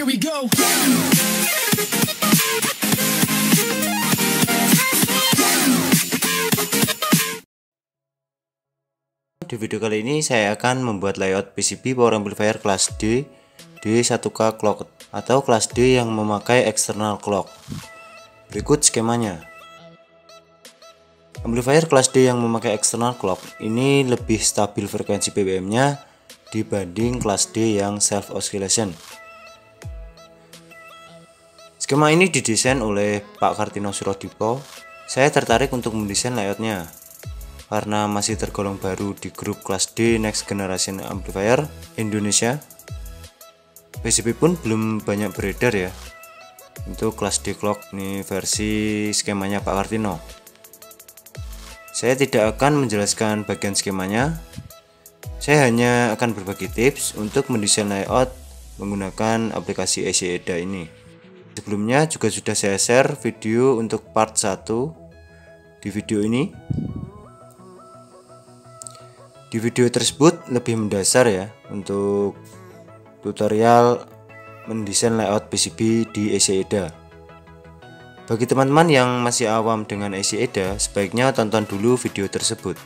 we go. Di video kali ini saya akan membuat layout PCB power amplifier kelas D D1K clock atau kelas D yang memakai external clock. Berikut skemanya. Amplifier kelas D yang memakai external clock ini lebih stabil frekuensi BPM-nya dibanding kelas D yang self oscillation. Skema ini didesain oleh Pak Kartino Surodipo. Saya tertarik untuk mendesain layoutnya karena masih tergolong baru di grup kelas D Next Generation Amplifier Indonesia. PCB pun belum banyak beredar ya. Untuk kelas D clock ini versi skemanya Pak Kartino. Saya tidak akan menjelaskan bagian skemanya. Saya hanya akan berbagi tips untuk mendesain layout menggunakan aplikasi ACEDA ini. Sebelumnya juga sudah saya share video untuk part 1 di video ini. Di video tersebut lebih mendasar ya untuk tutorial mendesain layout PCB di ACEDA. Bagi teman-teman yang masih awam dengan ACEDA, sebaiknya tonton dulu video tersebut.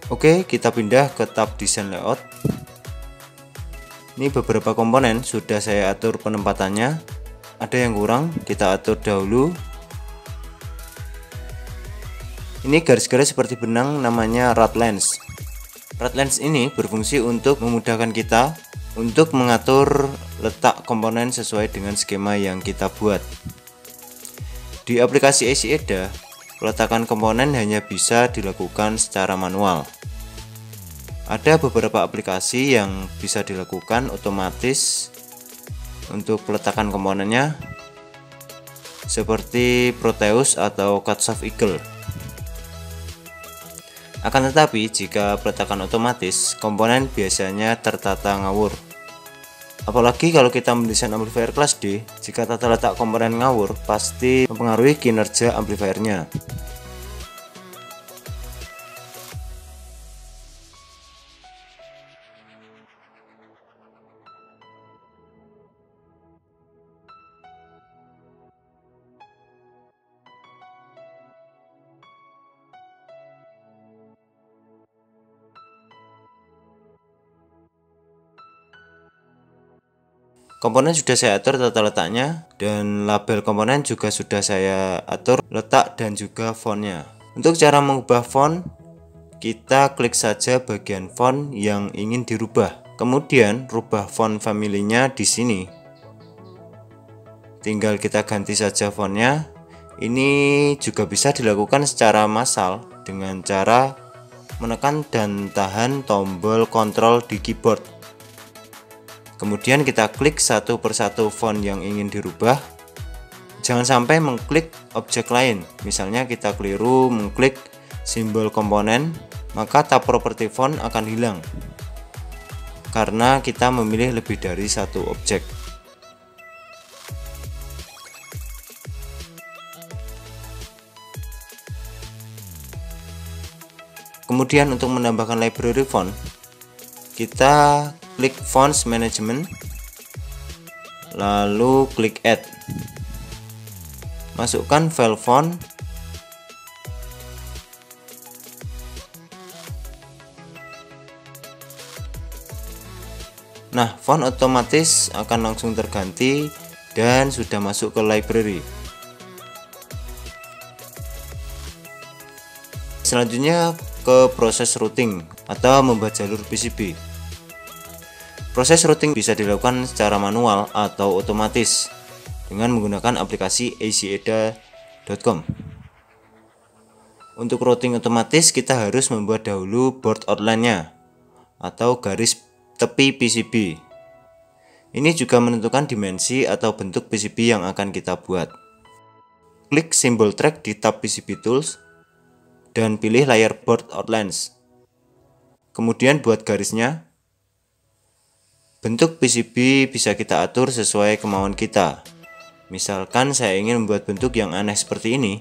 Oke, kita pindah ke tab desain layout. Ini beberapa komponen sudah saya atur penempatannya. Ada yang kurang, kita atur dahulu. Ini garis-garis seperti benang namanya rad lens. Rad lens ini berfungsi untuk memudahkan kita untuk mengatur letak komponen sesuai dengan skema yang kita buat. Di aplikasi ACEDA, peletakan komponen hanya bisa dilakukan secara manual. Ada beberapa aplikasi yang bisa dilakukan otomatis untuk peletakan komponennya, seperti Proteus atau Cuts of Eagle. Akan tetapi, jika peletakan otomatis, komponen biasanya tertata ngawur. Apalagi kalau kita mendesain amplifier kelas D, jika tata letak komponen ngawur, pasti mempengaruhi kinerja amplifiernya. Komponen sudah saya atur tata letaknya, dan label komponen juga sudah saya atur letak dan juga fontnya. Untuk cara mengubah font, kita klik saja bagian font yang ingin dirubah. Kemudian rubah font family-nya di sini. Tinggal kita ganti saja fontnya. Ini juga bisa dilakukan secara massal dengan cara menekan dan tahan tombol kontrol di keyboard. Kemudian kita klik satu persatu font yang ingin dirubah. Jangan sampai mengklik objek lain. Misalnya kita keliru mengklik simbol komponen, maka tab properti font akan hilang karena kita memilih lebih dari satu objek. Kemudian untuk menambahkan library font, kita klik Fonts Management, lalu klik Add. Masukkan file font. Nah, font otomatis akan langsung terganti dan sudah masuk ke library. Selanjutnya ke proses routing atau membuat jalur PCB. Proses routing bisa dilakukan secara manual atau otomatis dengan menggunakan aplikasi ACEDA.com. Untuk routing otomatis kita harus membuat dahulu board outline-nya atau garis tepi PCB. Ini juga menentukan dimensi atau bentuk PCB yang akan kita buat. Klik simbol track di tab PCB Tools dan pilih layer board outlines. Kemudian buat garisnya. Bentuk PCB bisa kita atur sesuai kemauan kita. Misalkan saya ingin membuat bentuk yang aneh seperti ini.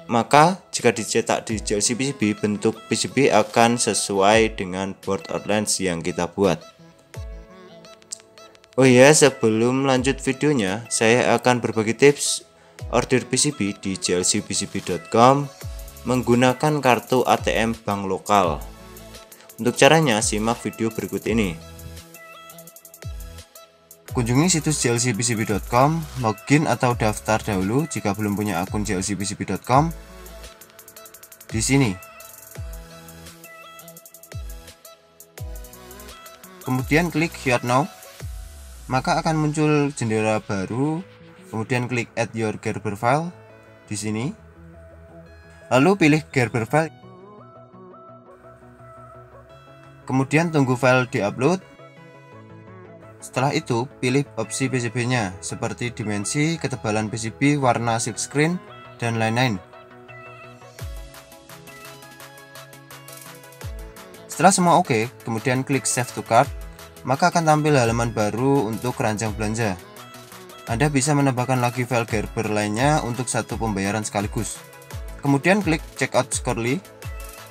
Maka jika dicetak di JLC PCB, bentuk PCB akan sesuai dengan board outlines yang kita buat. Oh iya, sebelum lanjut videonya, saya akan berbagi tips order PCB di jlcpcb.com menggunakan kartu ATM bank lokal. Untuk caranya, simak video berikut ini. Kunjungi situs jlcpcb.com, login atau daftar dahulu jika belum punya akun jlcpcb.com. Di sini. Kemudian klik Here Now. Maka akan muncul jendela baru. Kemudian klik Add Your Gerber File di sini. Lalu pilih Gerber File. Kemudian tunggu file diupload. Setelah itu, pilih opsi PCB-nya seperti dimensi, ketebalan PCB, warna silkscreen, dan lain-lain. Setelah semua oke, kemudian klik Save to Cart, maka akan tampil halaman baru untuk keranjang belanja. Anda bisa menambahkan lagi file Gerber lainnya untuk satu pembayaran sekaligus. Kemudian klik Checkout Shortly,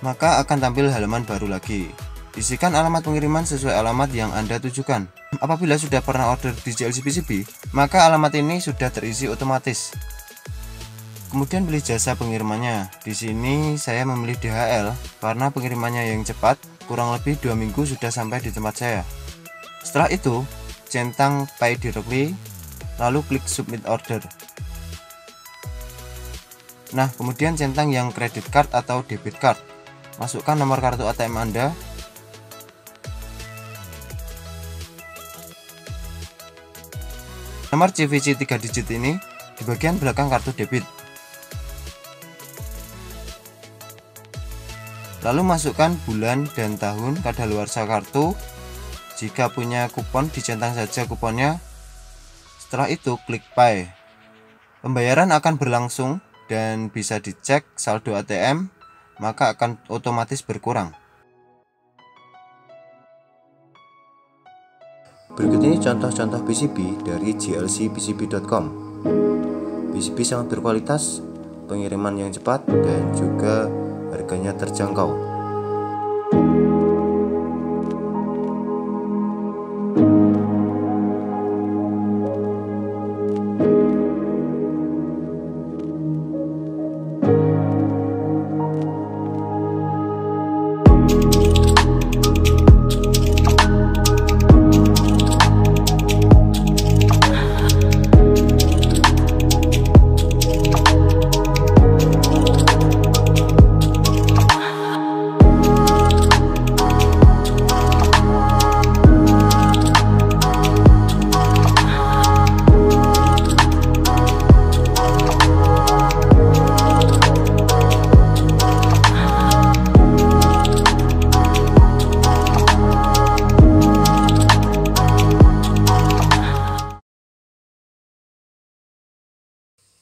maka akan tampil halaman baru lagi. Isikan alamat pengiriman sesuai alamat yang Anda tujukan. Apabila sudah pernah order di JLC PCB, maka alamat ini sudah terisi otomatis. Kemudian pilih jasa pengirimannya. Di sini saya memilih DHL karena pengirimannya yang cepat, kurang lebih 2 minggu sudah sampai di tempat saya. Setelah itu, centang Pay Directly, lalu klik Submit Order. Nah, kemudian centang yang credit card atau debit card. Masukkan nomor kartu ATM Anda. Nomor CVC 3 digit ini di bagian belakang kartu debit. Lalu masukkan bulan dan tahun kadaluarsa kartu. Jika punya kupon, dicentang saja kuponnya. Setelah itu klik Pay. Pembayaran akan berlangsung dan bisa dicek saldo ATM, maka akan otomatis berkurang. Berikut ini contoh-contoh PCB dari jlcpcb.com. PCB sangat berkualitas, pengiriman yang cepat, dan juga harganya terjangkau.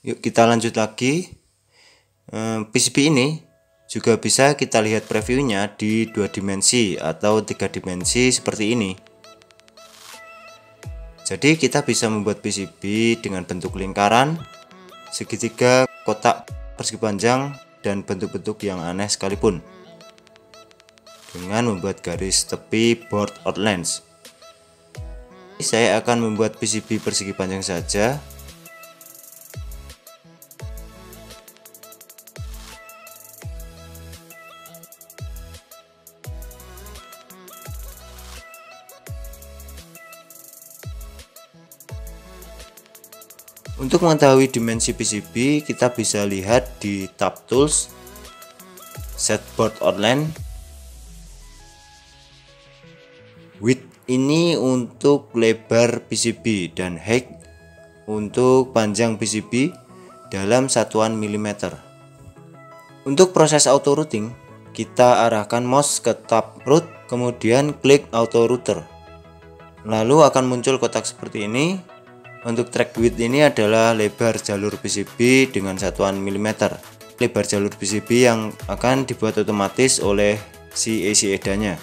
Yuk kita lanjut lagi. PCB ini juga bisa kita lihat previewnya di 2 dimensi atau 3 dimensi seperti ini. Jadi kita bisa membuat PCB dengan bentuk lingkaran, segitiga, kotak, persegi panjang, dan bentuk-bentuk yang aneh sekalipun, dengan membuat garis tepi board outlines. Saya akan membuat PCB persegi panjang saja. Untuk mengetahui dimensi PCB, kita bisa lihat di tab Tools, Set Board Outline. Width ini untuk lebar PCB dan height untuk panjang PCB dalam satuan milimeter. Untuk proses auto routing, kita arahkan mouse ke tab Route, kemudian klik Auto Router. Lalu akan muncul kotak seperti ini. Untuk track width ini adalah lebar jalur PCB dengan satuan milimeter. Lebar jalur PCB yang akan dibuat otomatis oleh si AC EDA-nya.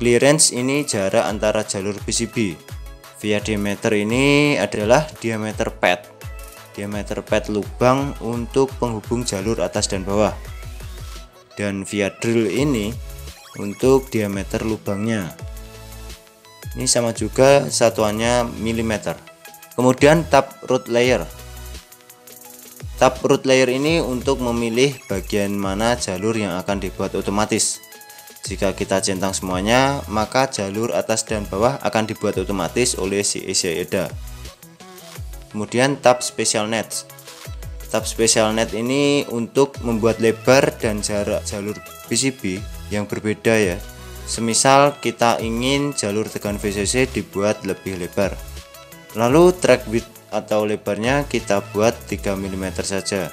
Clearance ini jarak antara jalur PCB. Via diameter ini adalah diameter pad. diameter pad lubang untuk penghubung jalur atas dan bawah, dan via drill ini untuk diameter lubangnya. Ini sama juga satuannya milimeter. Kemudian tab root layer. Tab root layer ini untuk memilih bagian mana jalur yang akan dibuat otomatis. Jika kita centang semuanya, maka jalur atas dan bawah akan dibuat otomatis oleh si ISEDA. Kemudian tab special net. Tab special net ini untuk membuat lebar dan jarak jalur PCB yang berbeda ya. Semisal kita ingin jalur tegangan VCC dibuat lebih lebar. Lalu track width atau lebarnya kita buat 3 mm saja.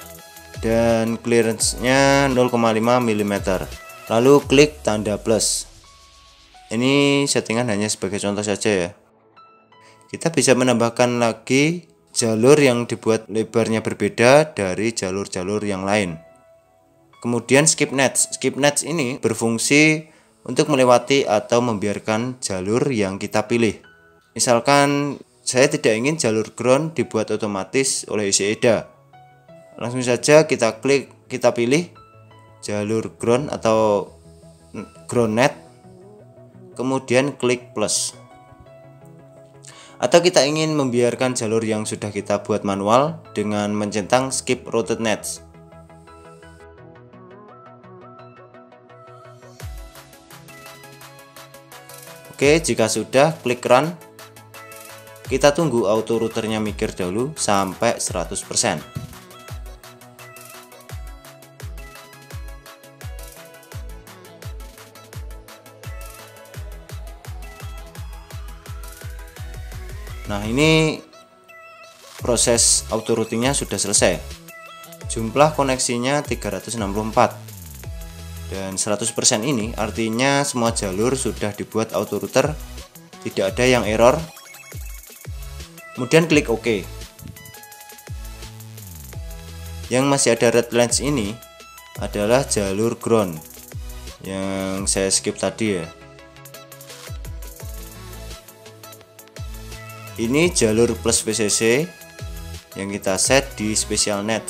Dan clearance-nya 0,5 mm. Lalu klik tanda plus. Ini settingan hanya sebagai contoh saja ya. Kita bisa menambahkan lagi jalur yang dibuat lebarnya berbeda dari jalur-jalur yang lain. Kemudian skip nets. Skip nets ini berfungsi untuk melewati atau membiarkan jalur yang kita pilih. Misalkan saya tidak ingin jalur ground dibuat otomatis oleh ISEDA. Langsung saja kita pilih jalur ground atau ground net, kemudian klik plus. Atau kita ingin membiarkan jalur yang sudah kita buat manual dengan mencentang skip routed nets. Oke, jika sudah, klik run. Kita tunggu auto routernya mikir dahulu sampai 100%. Nah, ini proses auto routingnya sudah selesai. Jumlah koneksinya 364. Dan 100% ini artinya semua jalur sudah dibuat auto router, tidak ada yang error. Kemudian klik OK. Yang masih ada red lines ini adalah jalur ground yang saya skip tadi ya. Ini jalur plus VCC yang kita set di special net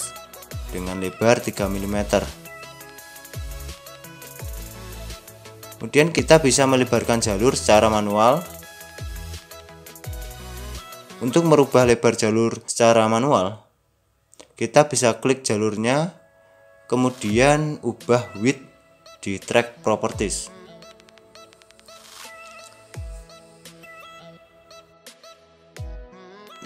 dengan lebar 3 mm. Kemudian kita bisa melebarkan jalur secara manual. Untuk merubah lebar jalur secara manual, kita bisa klik jalurnya, kemudian ubah width di track properties.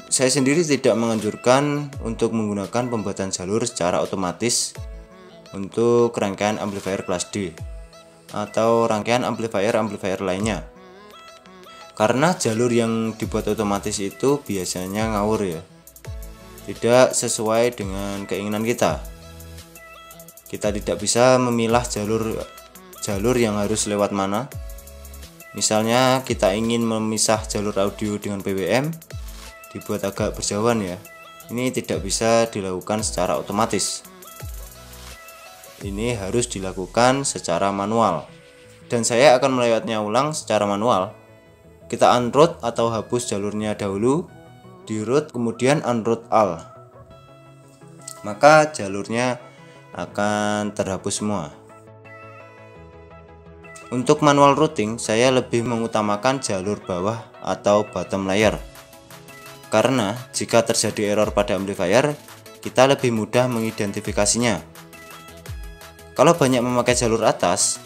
Saya sendiri tidak menganjurkan untuk menggunakan pembuatan jalur secara otomatis untuk rangkaian amplifier kelas D atau rangkaian amplifier lainnya, karena jalur yang dibuat otomatis itu biasanya ngawur ya, tidak sesuai dengan keinginan kita. Kita tidak bisa memilah jalur yang harus lewat mana. Misalnya kita ingin memisah jalur audio dengan PWM, dibuat agak berjauhan ya, ini tidak bisa dilakukan secara otomatis. Ini harus dilakukan secara manual, dan saya akan melewatnya ulang secara manual. Kita unroute atau hapus jalurnya dahulu, di route kemudian unroute all, maka jalurnya akan terhapus semua. Untuk manual routing, saya lebih mengutamakan jalur bawah atau bottom layer, karena jika terjadi error pada amplifier, kita lebih mudah mengidentifikasinya. Kalau banyak memakai jalur atas,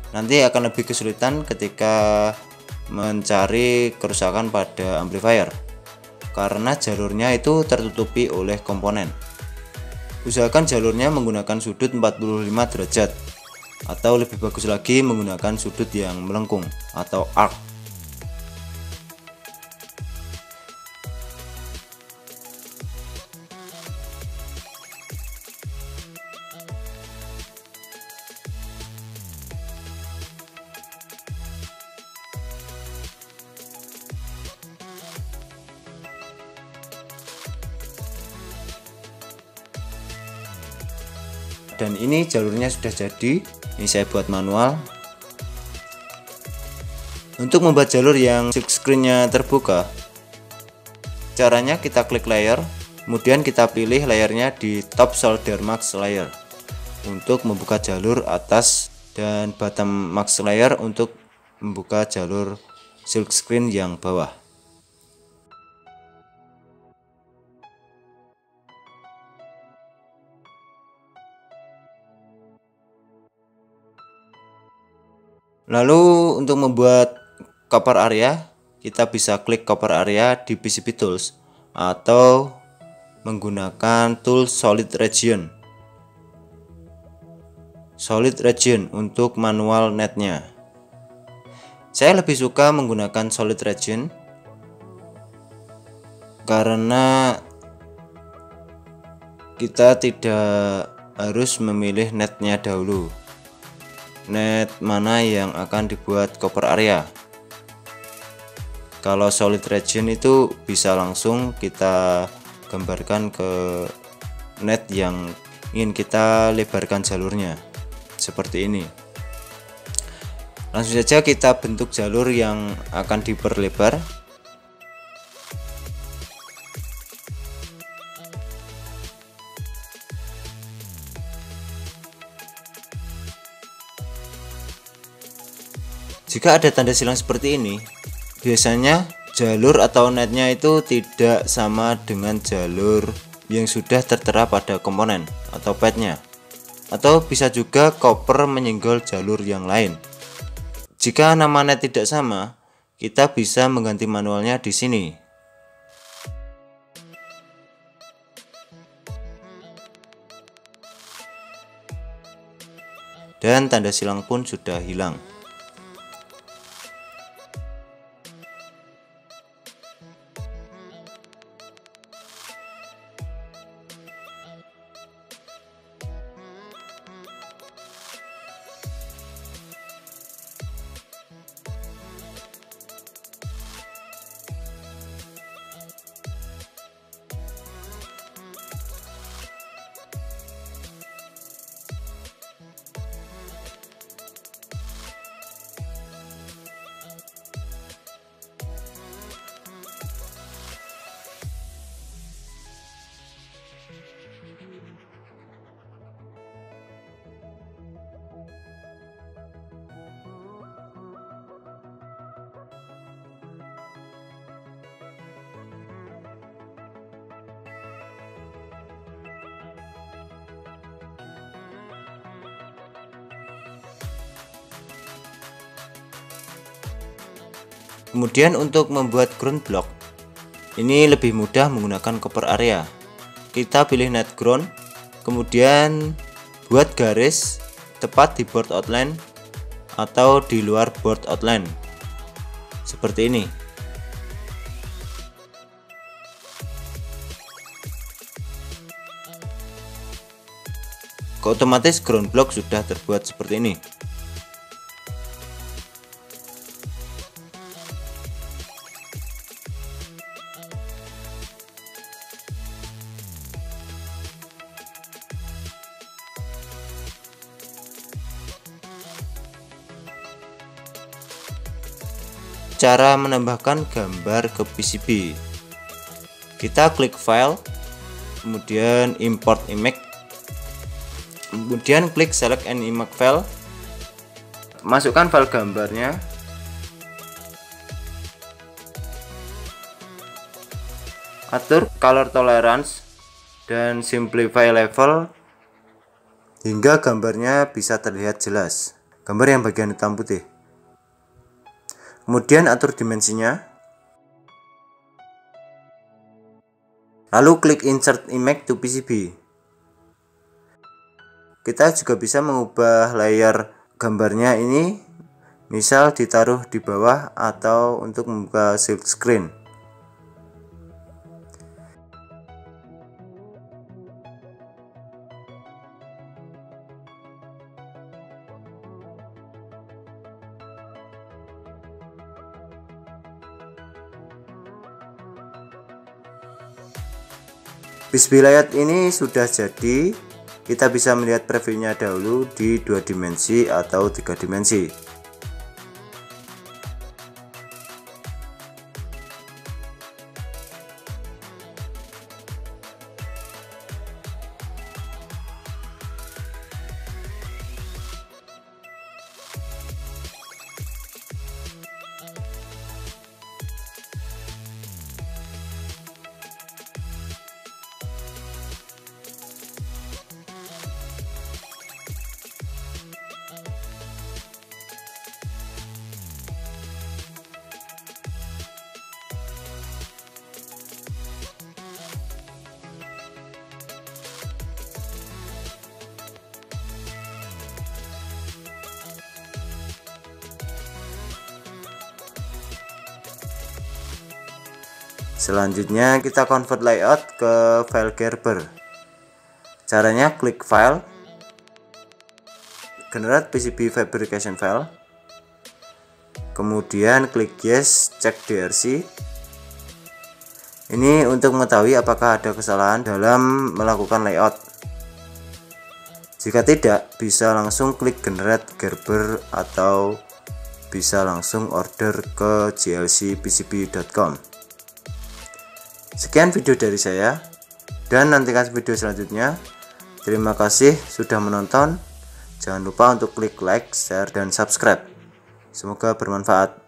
nanti akan lebih kesulitan ketika mencari kerusakan pada amplifier, karena jalurnya itu tertutupi oleh komponen. Usahakan jalurnya menggunakan sudut 45 derajat, atau lebih bagus lagi menggunakan sudut yang melengkung atau arc. Dan ini jalurnya sudah jadi. Ini saya buat manual. Untuk membuat jalur yang silk screen-nya terbuka, caranya kita klik layer, Kemudian kita pilih layernya di top solder mask layer untuk membuka jalur atas dan bottom mask layer untuk membuka jalur silkscreen yang bawah. Lalu untuk membuat cover area, kita bisa klik cover area di PCB Tools atau menggunakan tool Solid Region untuk manual netnya. Saya lebih suka menggunakan Solid Region karena kita tidak harus memilih netnya dahulu, net mana yang akan dibuat cover area. Kalau Solid Region itu bisa langsung kita gambarkan ke net yang ingin kita lebarkan jalurnya, seperti ini. Langsung saja kita bentuk jalur yang akan diperlebar. Jika ada tanda silang seperti ini, biasanya jalur atau netnya itu tidak sama dengan jalur yang sudah tertera pada komponen atau padnya, atau bisa juga koper menyenggol jalur yang lain. Jika nama net tidak sama, kita bisa mengganti manualnya di sini. Dan tanda silang pun sudah hilang. Kemudian untuk membuat ground block, ini lebih mudah menggunakan cover area. Kita pilih net ground, kemudian buat garis tepat di board outline atau di luar board outline, seperti ini. Otomatis ground block sudah terbuat seperti ini. Cara menambahkan gambar ke PCB, kita klik file, kemudian import image, kemudian klik select an image file, masukkan file gambarnya, atur color tolerance dan simplify level hingga gambarnya bisa terlihat jelas, gambar yang bagian hitam putih. Kemudian atur dimensinya, lalu klik insert image to PCB. Kita juga bisa mengubah layer gambarnya ini, misal ditaruh di bawah atau untuk membuka silk screen. PCB layout ini sudah jadi. Kita bisa melihat previewnya dahulu di 2 dimensi atau 3 dimensi. Selanjutnya kita convert layout ke file Gerber. Caranya klik file, generate PCB fabrication file, kemudian klik yes, cek DRC. Ini untuk mengetahui apakah ada kesalahan dalam melakukan layout. Jika tidak, bisa langsung klik generate Gerber atau bisa langsung order ke glcpcb.com. Sekian video dari saya, dan nantikan video selanjutnya. Terima kasih sudah menonton. Jangan lupa untuk klik like, share, dan subscribe. Semoga bermanfaat.